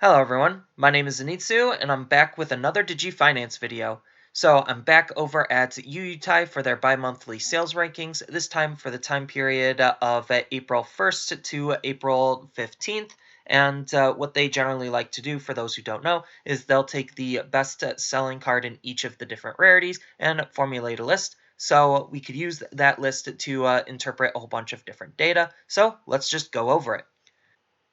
Hello everyone, my name is Zenitsu, and I'm back with another Digi-Finance video. So I'm back over at UUTI for their bi-monthly sales rankings, this time for the time period of April 1st to April 15th. And what they generally like to do, for those who don't know, is they'll take the best selling card in each of the different rarities and formulate a list. So we could use that list to interpret a whole bunch of different data. So let's just go over it.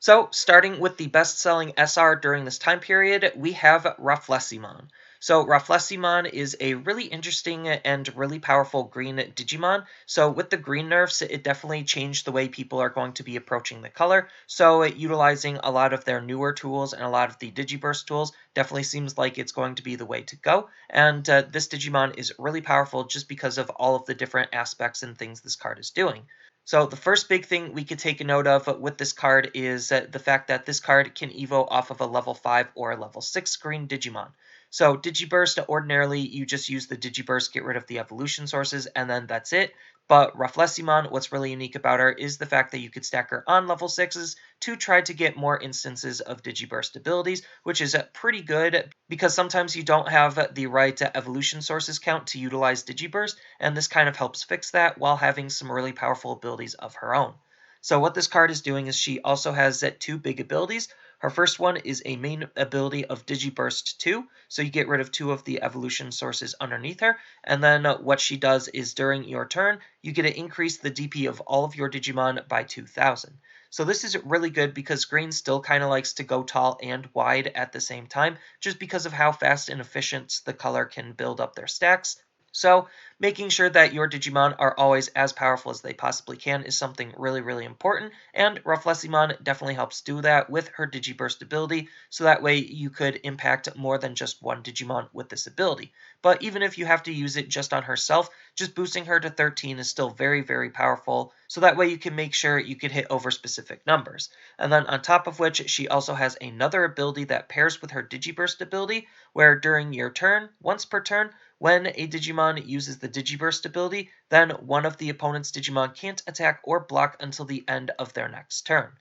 So, starting with the best-selling SR during this time period, we have Rafflesimon. So, Rafflesimon is a really interesting and really powerful green Digimon. So, with the green nerfs, it definitely changed the way people are going to be approaching the color. So, utilizing a lot of their newer tools and a lot of the digi-burst tools definitely seems like it's going to be the way to go. And this Digimon is really powerful just because of all of the different aspects and things this card is doing. So the first big thing we could take a note of with this card is the fact that this card can evo off of a level 5 or a level 6 green Digimon. So Digi-burst, ordinarily you just use the Digi-burst, get rid of the evolution sources, and then that's it. But Rafflesimon, what's really unique about her is the fact that you could stack her on level 6s to try to get more instances of Digi-burst abilities, which is pretty good because sometimes you don't have the right evolution sources count to utilize Digi-burst, and this kind of helps fix that while having some really powerful abilities of her own. So what this card is doing is she also has two big abilities. Her first one is a main ability of Digi-burst 2, so you get rid of 2 of the evolution sources underneath her, and then what she does is during your turn, you get to increase the DP of all of your Digimon by 2,000. So this is really good because green still kind of likes to go tall and wide at the same time, just because of how fast and efficient the color can build up their stacks. So making sure that your Digimon are always as powerful as they possibly can is something really, really important, and Rafflesimon definitely helps do that with her Digi-burst ability, so that way you could impact more than just one Digimon with this ability. But even if you have to use it just on herself, just boosting her to 13 is still very, very powerful, so that way you can make sure you can hit over specific numbers. And then on top of which, she also has another ability that pairs with her Digi-burst ability, where during your turn, once per turn, when a Digimon uses the Digi-burst ability, then one of the opponent's Digimon can't attack or block until the end of their next turn.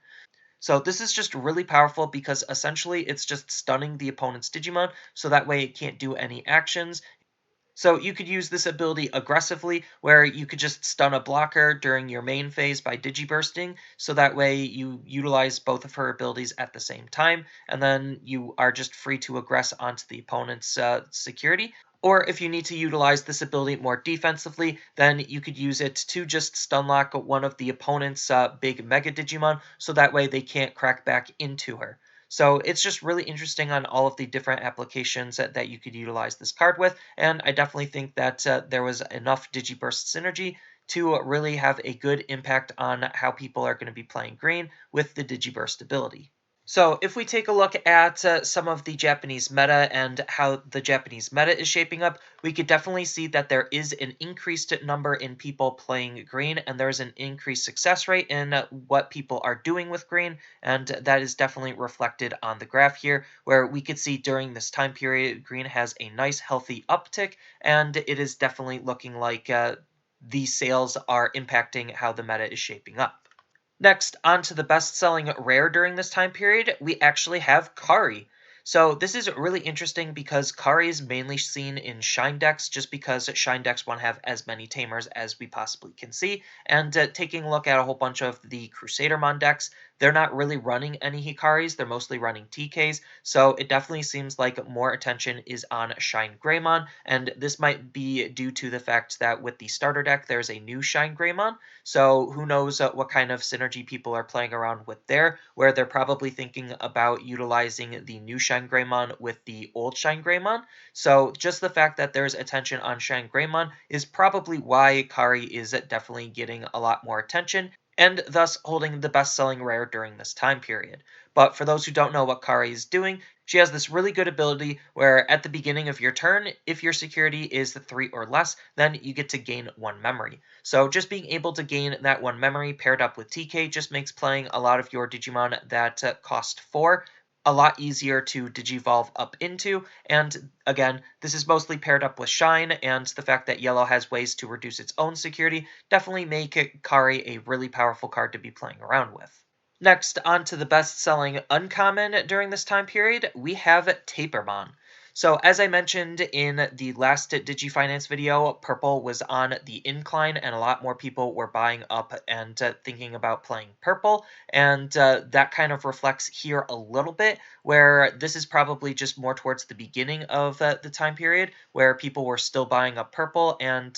So this is just really powerful because essentially it's just stunning the opponent's Digimon, so that way it can't do any actions. So you could use this ability aggressively, where you could just stun a blocker during your main phase by Digi-bursting, so that way you utilize both of her abilities at the same time, and then you are just free to aggress onto the opponent's security. Or if you need to utilize this ability more defensively, then you could use it to just stunlock one of the opponent's big Mega Digimon, so that way they can't crack back into her. So it's just really interesting on all of the different applications that you could utilize this card with, and I definitely think that there was enough Digi-burst synergy to really have a good impact on how people are going to be playing green with the Digi-burst ability. So if we take a look at some of the Japanese meta and how the Japanese meta is shaping up, we could definitely see that there is an increased number in people playing green, and there's an increased success rate in what people are doing with green, and that is definitely reflected on the graph here, where we could see during this time period, green has a nice healthy uptick, and it is definitely looking like the sales are impacting how the meta is shaping up. Next, on to the best-selling rare during this time period, we actually have Kari. So this is really interesting because Kari is mainly seen in Shine decks, just because Shine decks want to have as many Tamers as we possibly can see. And taking a look at a whole bunch of the Crusadermon decks, they're not really running any Hikaris, they're mostly running TKs, so it definitely seems like more attention is on Shine Greymon, and this might be due to the fact that with the starter deck there's a new Shine Greymon, so who knows what kind of synergy people are playing around with there, where they're probably thinking about utilizing the new Shine Greymon with the old Shine Greymon. So just the fact that there's attention on Shine Greymon is probably why Kari is definitely getting a lot more attention, and thus holding the best-selling rare during this time period. But for those who don't know what Kari is doing, she has this really good ability where at the beginning of your turn, if your security is 3 or less, then you get to gain 1 memory. So just being able to gain that 1 memory paired up with TK just makes playing a lot of your Digimon that cost 4 a lot easier to digivolve up into, and again, this is mostly paired up with Shine, and the fact that Yellow has ways to reduce its own security definitely make Kari a really powerful card to be playing around with. Next, on to the best-selling uncommon during this time period, we have Tapermon. So as I mentioned in the last DigiFinance video, purple was on the incline and a lot more people were buying up and thinking about playing purple. And that kind of reflects here a little bit, where this is probably just more towards the beginning of the time period, where people were still buying up purple and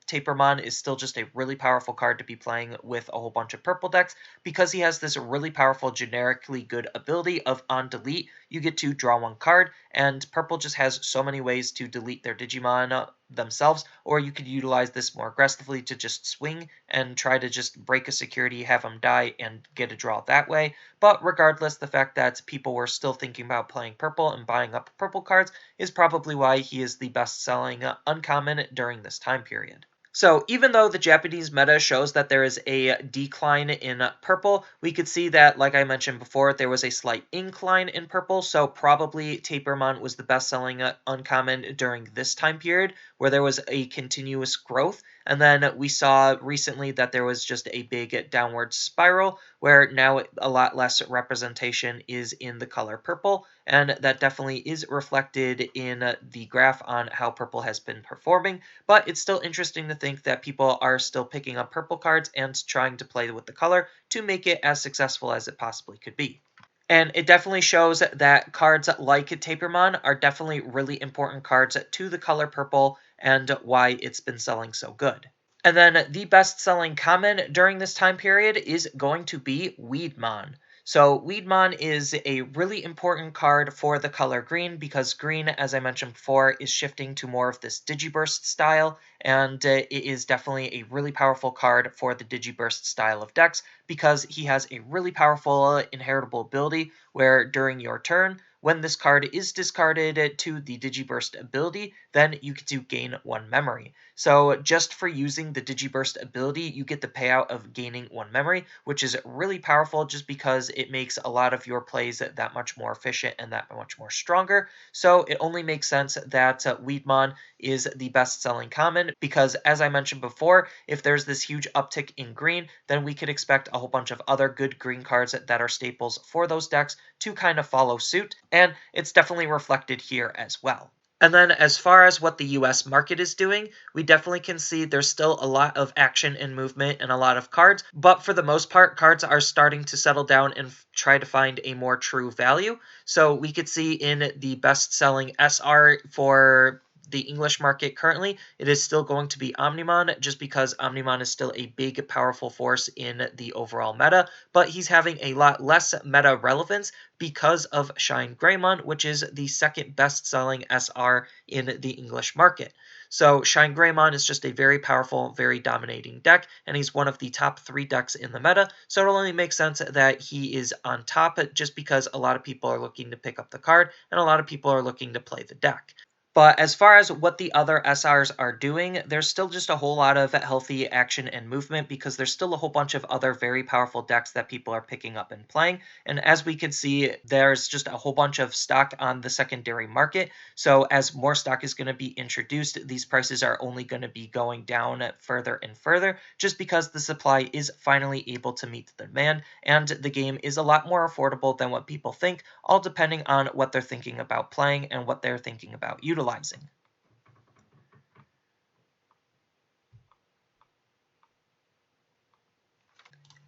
Tapermon is still just a really powerful card to be playing with a whole bunch of purple decks because he has this really powerful generically good ability of on delete, you get to draw one card, and purple just has so many ways to delete their Digimon themselves, or you could utilize this more aggressively to just swing and try to just break a security, have them die, and get a draw that way. But regardless, the fact that people were still thinking about playing purple and buying up purple cards is probably why he is the best-selling uncommon during this time period. So even though the Japanese meta shows that there is a decline in purple, we could see that, like I mentioned before, there was a slight incline in purple, so probably Tapermon was the best-selling uncommon during this time period, where there was a continuous growth, and then we saw recently that there was just a big downward spiral, where now a lot less representation is in the color purple, and that definitely is reflected in the graph on how purple has been performing, but it's still interesting to think that people are still picking up purple cards and trying to play with the color to make it as successful as it possibly could be. And it definitely shows that cards like Tapermon are definitely really important cards to the color purple and why it's been selling so good. And then the best-selling common during this time period is going to be Weedmon. So Weedmon is a really important card for the color green because green, as I mentioned before, is shifting to more of this digi-burst style, and it is definitely a really powerful card for the digi-burst style of decks because he has a really powerful inheritable ability where during your turn, when this card is discarded to the Digiburst ability, then you get to gain 1 memory. So just for using the Digiburst ability, you get the payout of gaining 1 memory, which is really powerful just because it makes a lot of your plays that much more efficient and that much more stronger. So it only makes sense that Weedmon is the best-selling common because, as I mentioned before, if there's this huge uptick in green, then we could expect a whole bunch of other good green cards that are staples for those decks to kind of follow suit, and it's definitely reflected here as well. And then as far as what the US market is doing, we definitely can see there's still a lot of action and movement and a lot of cards, but for the most part, cards are starting to settle down and try to find a more true value. So we could see in the best-selling SR for the English market currently, it is still going to be Omnimon, just because Omnimon is still a big, powerful force in the overall meta, but he's having a lot less meta relevance because of Shine Greymon, which is the second best-selling SR in the English market. So Shine Greymon is just a very powerful, very dominating deck, and he's one of the top 3 decks in the meta, so it only makes sense that he is on top just because a lot of people are looking to pick up the card, and a lot of people are looking to play the deck. But as far as what the other SRs are doing, there's still just a whole lot of healthy action and movement because there's still a whole bunch of other very powerful decks that people are picking up and playing. And as we can see, there's just a whole bunch of stock on the secondary market. So as more stock is going to be introduced, these prices are only going to be going down further and further just because the supply is finally able to meet the demand. And the game is a lot more affordable than what people think, all depending on what they're thinking about playing and what they're thinking about utilizing.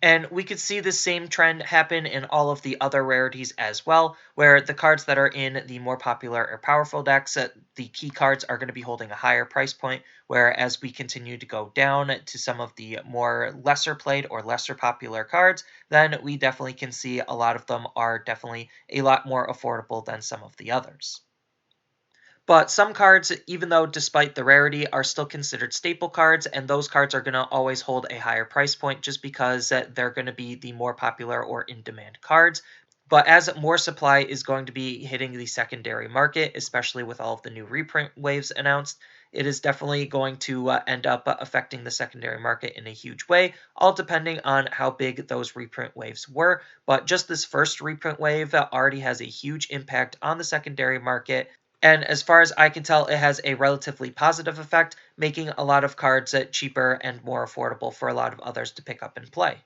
And we could see the same trend happen in all of the other rarities as well, where the cards that are in the more popular or powerful decks, the key cards are going to be holding a higher price point, whereas we continue to go down to some of the more lesser played or lesser popular cards, then we definitely can see a lot of them are definitely a lot more affordable than some of the others. But some cards, even though despite the rarity, are still considered staple cards, and those cards are going to always hold a higher price point just because they're going to be the more popular or in-demand cards. But as more supply is going to be hitting the secondary market, especially with all of the new reprint waves announced, it is definitely going to end up affecting the secondary market in a huge way, all depending on how big those reprint waves were. But just this first reprint wave already has a huge impact on the secondary market, and as far as I can tell, it has a relatively positive effect, making a lot of cards cheaper and more affordable for a lot of others to pick up and play.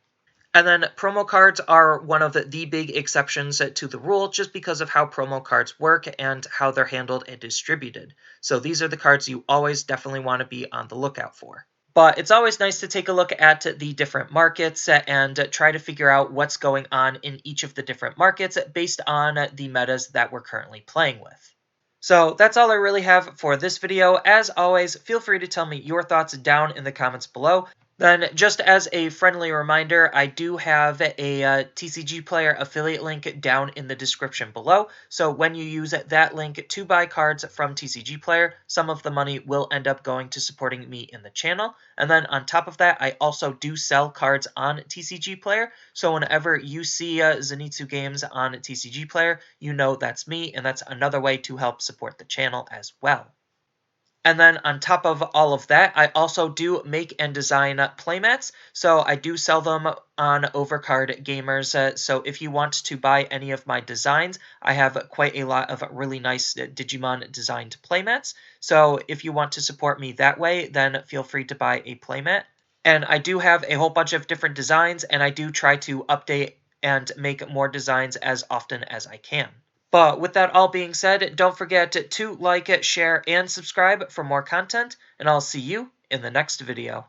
And then promo cards are one of the big exceptions to the rule just because of how promo cards work and how they're handled and distributed. So these are the cards you always definitely want to be on the lookout for. But it's always nice to take a look at the different markets and try to figure out what's going on in each of the different markets based on the metas that we're currently playing with. So that's all I really have for this video. As always, feel free to tell me your thoughts down in the comments below. Then, just as a friendly reminder, I do have a TCG player affiliate link down in the description below. So when you use that link to buy cards from TCG player, some of the money will end up going to supporting me in the channel. And then on top of that, I also do sell cards on TCG player. So whenever you see Zenitsu games on TCG player, you know that's me, and that's another way to help support the channel as well. And then on top of all of that, I also do make and design playmats. So I do sell them on Overcard Gamers. So if you want to buy any of my designs, I have quite a lot of really nice Digimon designed playmats. So if you want to support me that way, then feel free to buy a playmat. And I do have a whole bunch of different designs, and I do try to update and make more designs as often as I can. But with that all being said, don't forget to like, share, and subscribe for more content, and I'll see you in the next video.